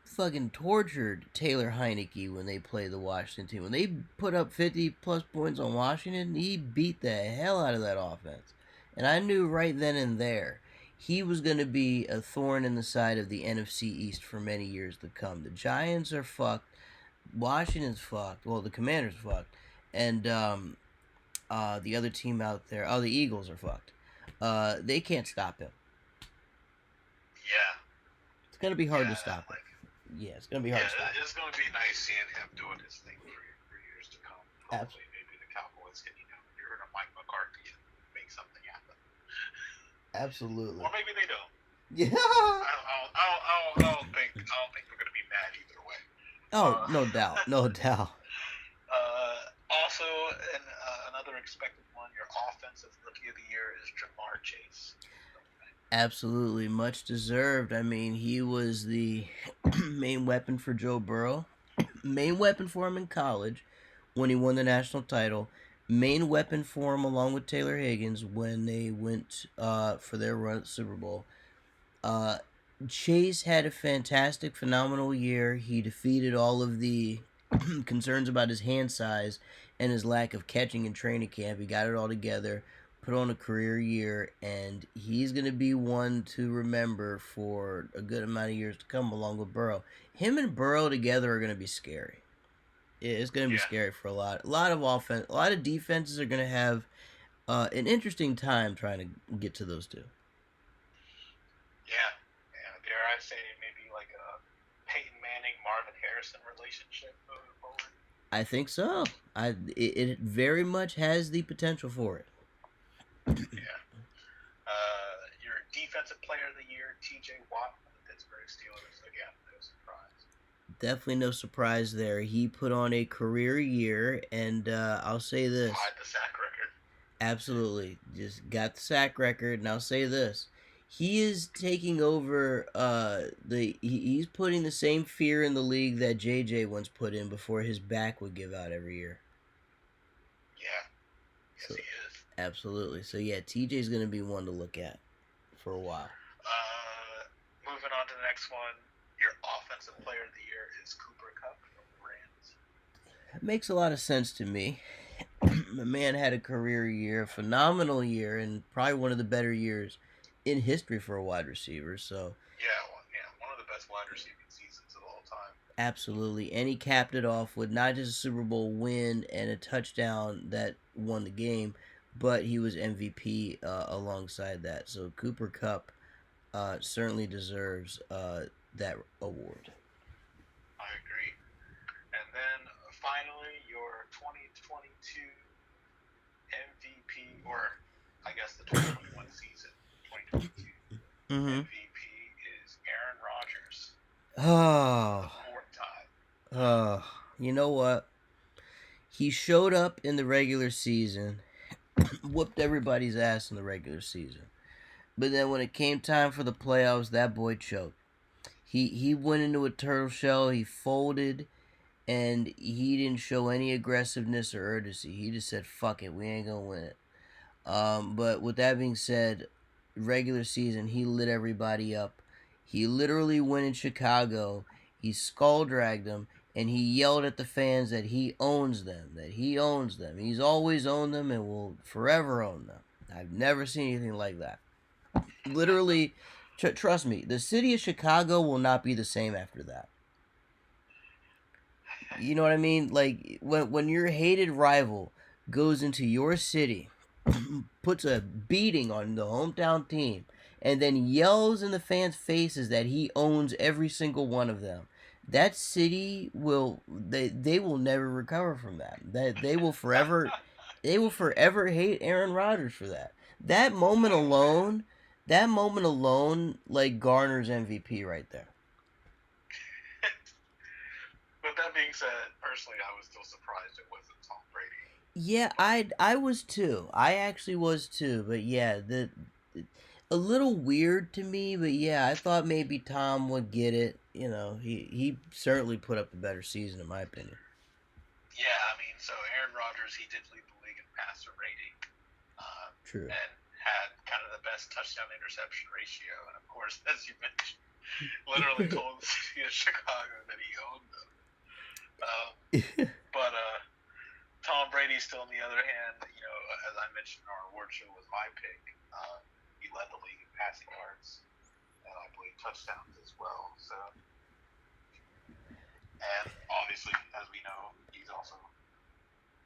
fucking tortured Taylor Heineke when they played the Washington team. When they put up 50 plus points on Washington, he beat the hell out of that offense. And I knew right then and there he was going to be a thorn in the side of the NFC East for many years to come. The Giants are fucked. Washington's fucked. Well, the Commanders are fucked. And the other team out there, the Eagles are fucked. They can't stop him.
Yeah.
It's going to be hard to stop him. Yeah, it's going to be hard to stop.
It's going to be nice seeing him doing his thing for years to come. Hopefully, maybe the Cowboys can, get rid of Mike McCarthy and make something happen.
Absolutely.
Or maybe they don't.
Yeah.
I don't think we're going to be mad either way.
Oh, no doubt. No doubt.
Also, another expected one, your offensive rookie of the year is Ja'Marr Chase.
Absolutely, much deserved. I mean, he was the main weapon for Joe Burrow, main weapon for him in college when he won the national title, main weapon for him along with Taylor Higgins when they went for their run at the Super Bowl. Chase had a fantastic, phenomenal year. He defeated all of the concerns about his hand size and his lack of catching in training camp. He got it all together, put on a career year, and he's going to be one to remember for a good amount of years to come along with Burrow. Him and Burrow together are going to be scary. It's going to be scary for a lot of offense. A lot of defenses are going to have an interesting time trying to get to those two.
Yeah. Dare I say maybe like a Peyton Manning, Marvin Harrison relationship moving forward?
I think so. It very much has the potential for it.
Yeah. Your defensive player of the year, T.J. Watt from the Pittsburgh Steelers. Again, no surprise.
Definitely no surprise there. He put on a career year, and I'll say this.
Tied the sack record.
Absolutely. Just got the sack record, and I'll say this. He is taking over he's putting the same fear in the league that JJ once put in before his back would give out every year.
Yeah. Yes, he is.
Absolutely. So yeah, TJ's going to be one to look at for a while.
Moving on to the next one, your offensive player of the year is Cooper Kupp from the Rams.
That makes a lot of sense to me. The man had a career year, a phenomenal year, and probably one of the better years in history for a wide receiver. So
one of the best wide receiving seasons of all time.
Absolutely, and he capped it off with not just a Super Bowl win and a touchdown that won the game, but he was MVP alongside that. So Cooper Kupp certainly deserves that award.
I agree. And then finally, your 2022 MVP, or I guess the 2021 season, 2022 MVP is Aaron Rodgers.
Oh.
The fourth time.
You know what? He showed up in the regular season, whooped everybody's ass in the regular season. But then when it came time for the playoffs, that boy choked. He went into a turtle shell, he folded, and he didn't show any aggressiveness or urgency. He just said, fuck it, we ain't gonna win it. But with that being said, regular season, he lit everybody up. He literally went in Chicago, he skull dragged them, and he yelled at the fans that he owns them, He's always owned them and will forever own them. I've never seen anything like that. Literally, trust me, the city of Chicago will not be the same after that. You know what I mean? Like, when your hated rival goes into your city, puts a beating on the hometown team, and then yells in the fans' faces that he owns every single one of them, that city will, they will never recover from that. They will forever, They will forever hate Aaron Rodgers for that. That moment alone, like garners MVP right there.
But that being said, personally, I was still surprised it wasn't Tom Brady.
Yeah, I was too. I actually was too. But yeah, the a little weird to me. But yeah, I thought maybe Tom would get it. You know, he certainly put up a better season in my opinion.
Yeah, I mean, so Aaron Rodgers, he did lead the league in passer rating,
True.
and had kind of the best touchdown interception ratio. And of course, as you mentioned, literally told the city of Chicago that he owned them. But Tom Brady, still on the other hand, you know, as I mentioned in our award show, was my pick. He led the league in passing yards, and I believe touchdowns as well. So, and obviously, as we know, he's also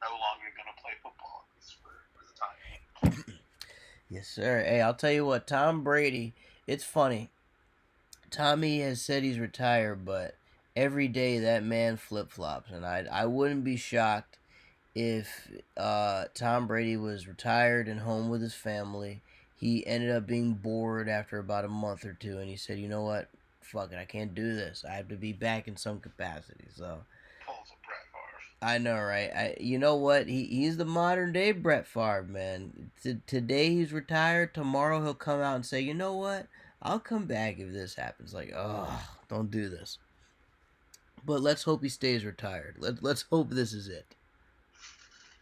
no longer going to play football, at least for the time being.
Yes, sir. Hey, I'll tell you what, Tom Brady. It's funny. Tommy has said he's retired, but every day that man flip flops, and I wouldn't be shocked if Tom Brady was retired and home with his family. He ended up being bored after about a month or two, and he said, "You know what? Fuck it, I can't do this. I have to be back in some capacity." So
Pulls a Brett Favre.
I know, right? You know what? He's the modern day Brett Favre, man. Today he's retired. Tomorrow he'll come out and say, "You know what? I'll come back if this happens." Like, oh, don't do this. But let's hope he stays retired. Let's hope this is it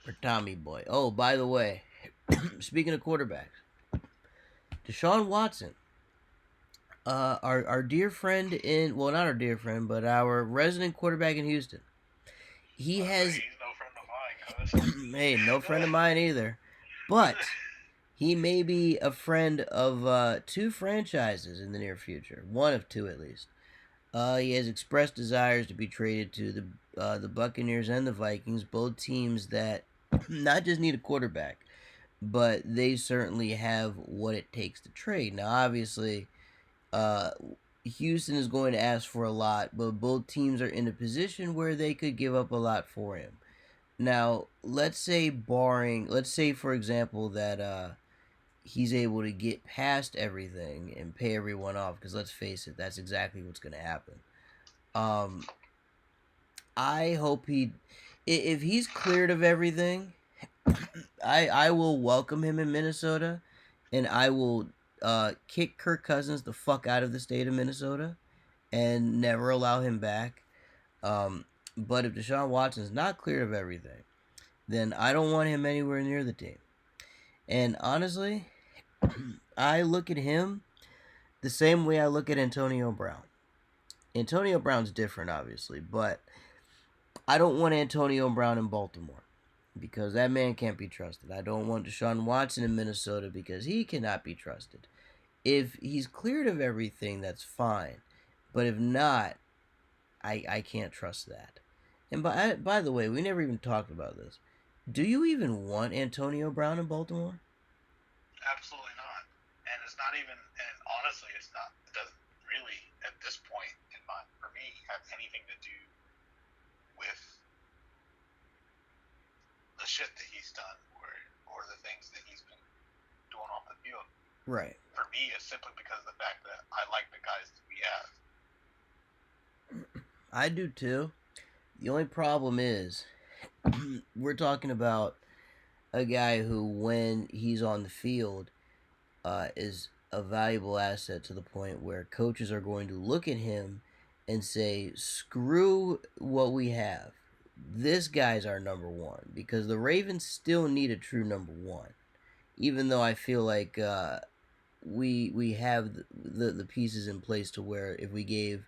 for Tommy Boy. Oh, by the way, speaking of quarterbacks, Deshaun Watson, our dear friend in, well, not our dear friend, but our resident quarterback in Houston. He has.
He's no friend of mine,
Hey, no friend of mine either, but he may be a friend of two franchises in the near future. One of two, at least. He has expressed desires to be traded to the Buccaneers and the Vikings, both teams that not just need a quarterback, but they certainly have what it takes to trade. Now, obviously, uh, Houston is going to ask for a lot, but both teams are in a position where they could give up a lot for him. Now, let's say for example that he's able to get past everything and pay everyone off, because let's face it, that's exactly what's going to happen. Um, I hope if he's cleared of everything, I will welcome him in Minnesota, and I will kick Kirk Cousins the fuck out of the state of Minnesota, and never allow him back. But if Deshaun Watson's not cleared of everything, then I don't want him anywhere near the team. And honestly, I look at him the same way I look at Antonio Brown. Antonio Brown's different, obviously, but I don't want Antonio Brown in Baltimore because that man can't be trusted. I don't want Deshaun Watson in Minnesota because he cannot be trusted. If he's cleared of everything, that's fine. But if not, I can't trust that. And by the way, we never even talked about this. Do you even want Antonio Brown in Baltimore?
Absolutely not. And it's not even, and honestly, it's not, it doesn't really, at this point, for me, have anything to do with the shit that he's done or the things that he's been doing off the field.
Right.
For me, it's simply because of the fact that I like the guys that we have.
I do too. The only problem is we're talking about a guy who, when he's on the field, is a valuable asset to the point where coaches are going to look at him and say, screw what we have. This guy's our number one, because the Ravens still need a true number one. Even though I feel like we have the pieces in place to where if we gave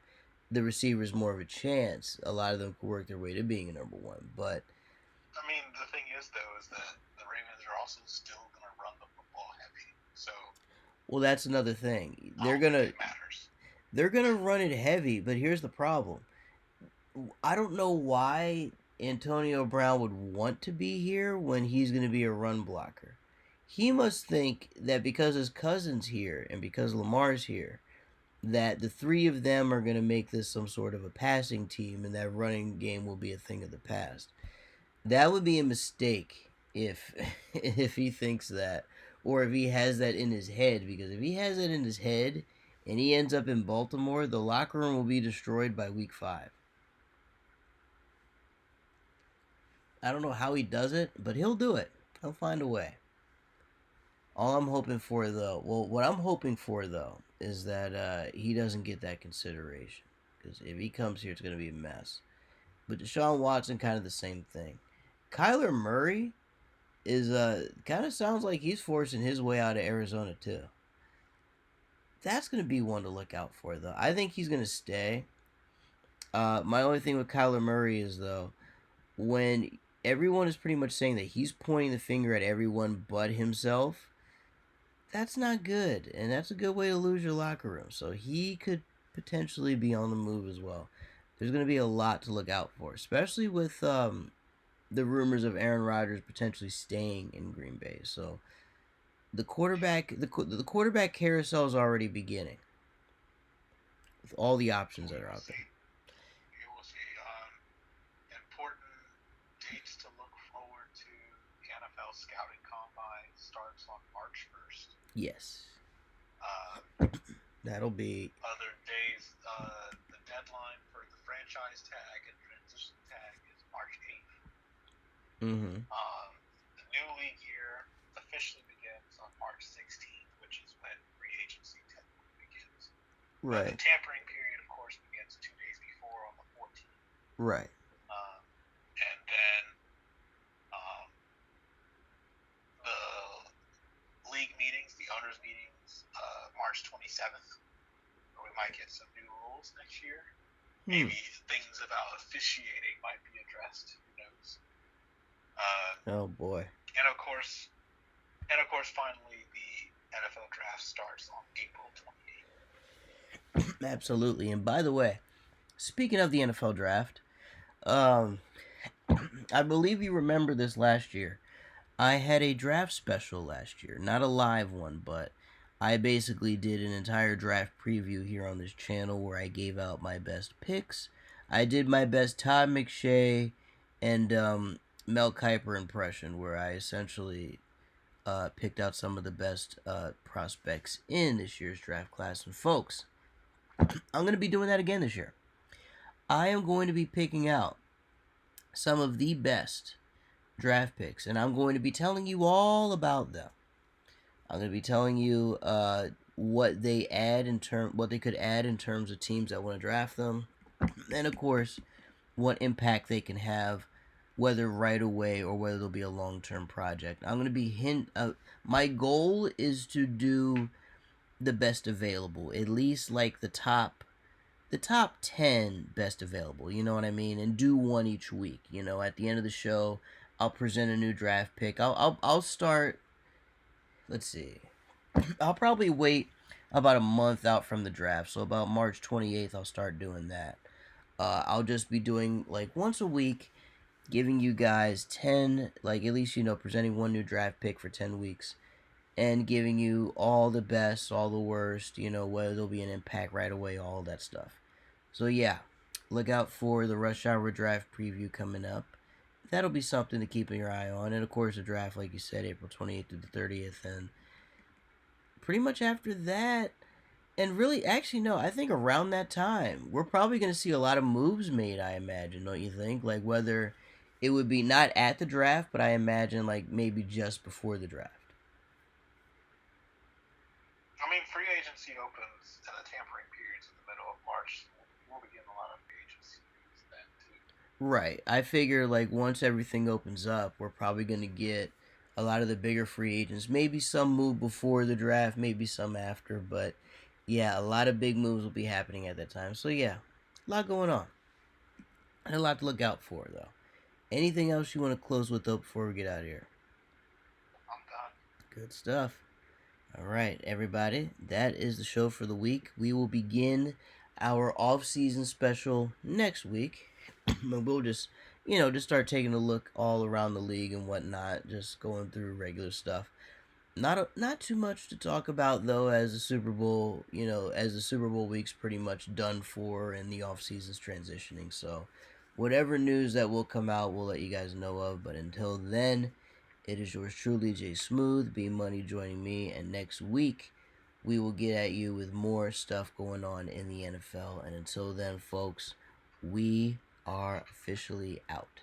the receivers more of a chance, a lot of them could work their way to being a number one. But
I mean, the thing is, though, is that the Ravens are also still going to run the football heavy. So,
well, that's another thing. They're gonna run it heavy, but here's the problem. I don't know why Antonio Brown would want to be here when he's going to be a run blocker. He must think that because his cousin's here and because Lamar's here, that the three of them are going to make this some sort of a passing team and that running game will be a thing of the past. That would be a mistake if if he thinks that, or if he has that in his head. Because if he has it in his head and he ends up in Baltimore, the locker room will be destroyed by week 5. I don't know how he does it, but he'll do it. He'll find a way. All I'm hoping for, though, what I'm hoping for, though, is that he doesn't get that consideration. Because if he comes here, it's going to be a mess. But Deshaun Watson, kind of the same thing. Kyler Murray is kind of sounds like he's forcing his way out of Arizona too. That's going to be one to look out for, though. I think he's going to stay. My only thing with Kyler Murray is, though, when everyone is pretty much saying that he's pointing the finger at everyone but himself, that's not good, and that's a good way to lose your locker room. So he could potentially be on the move as well. There's going to be a lot to look out for, especially with the rumors of Aaron Rodgers potentially staying in Green Bay. So the quarterback carousel is already beginning with all the options that are out there.
You will see important dates to look forward to. The NFL Scouting Combine starts on March 1st.
Yes. That'll be
other days. The deadline for the franchise tag and transition tag is March 8th.
Mm-hmm.
The new league year officially begins on March 16th, which is when free agency technically begins.
Right.
The tampering period, of course, begins 2 days before on the 14th.
Right.
And then the league meetings, the owners' meetings, March 27th, where we might get some new rules next year. Maybe things about officiating might be addressed. Who knows?
Oh boy.
And of course, finally, the NFL draft starts on April 28th.
Absolutely. And by the way, speaking of the NFL draft, I believe you remember this last year. I had a draft special last year, not a live one, but I basically did an entire draft preview here on this channel where I gave out my best picks. I did my best Todd McShay and Mel Kiper impression, where I essentially picked out some of the best prospects in this year's draft class. And folks, I'm going to be doing that again this year. I am going to be picking out some of the best draft picks, and I'm going to be telling you all about them. I'm going to be telling you what they could add in terms of teams that want to draft them, and of course, what impact they can have, whether right away or whether they'll be a long-term project. I'm going to be my goal is to do the best available, at least like the top 10 best available, you know what I mean, and do one each week. You know, at the end of the show, I'll present a new draft pick. I'll start. Let's see. I'll probably wait about a month out from the draft, so about March 28th, I'll start doing that. I'll just be doing like once a week, giving you guys 10, like at least presenting one new draft pick for 10 weeks, and giving you all the best, all the worst, whether there'll be an impact right away, all that stuff. So yeah, look out for the Rush Hour draft preview coming up. That'll be something to keep your eye on. And of course, the draft, like you said, April 28th to the 30th. And pretty much after that, and really, actually, no, I think around that time, we're probably going to see a lot of moves made, I imagine, don't you think? Like whether it would be not at the draft, but I imagine like maybe just before the draft.
I mean, free agency opens and the tampering period's in the middle of March. We'll be getting a lot of free agency news then, too.
Right. I figure like once everything opens up, we're probably going to get a lot of the bigger free agents. Maybe some move before the draft, maybe some after, but yeah, a lot of big moves will be happening at that time. So yeah, a lot going on. And a lot to look out for, though. Anything else you want to close with, though, before we get out of here?
I'm done.
Good stuff. All right, everybody. That is the show for the week. We will begin our off-season special next week. We'll just start taking a look all around the league and whatnot, just going through regular stuff. Not too much to talk about, though, as the Super Bowl week's pretty much done for and the off-season's transitioning. So whatever news that will come out, we'll let you guys know of. But until then, It is yours truly, Jay Smooth, B Money joining me, and next week we will get at you with more stuff going on in the NFL. And until then, folks, we are officially out.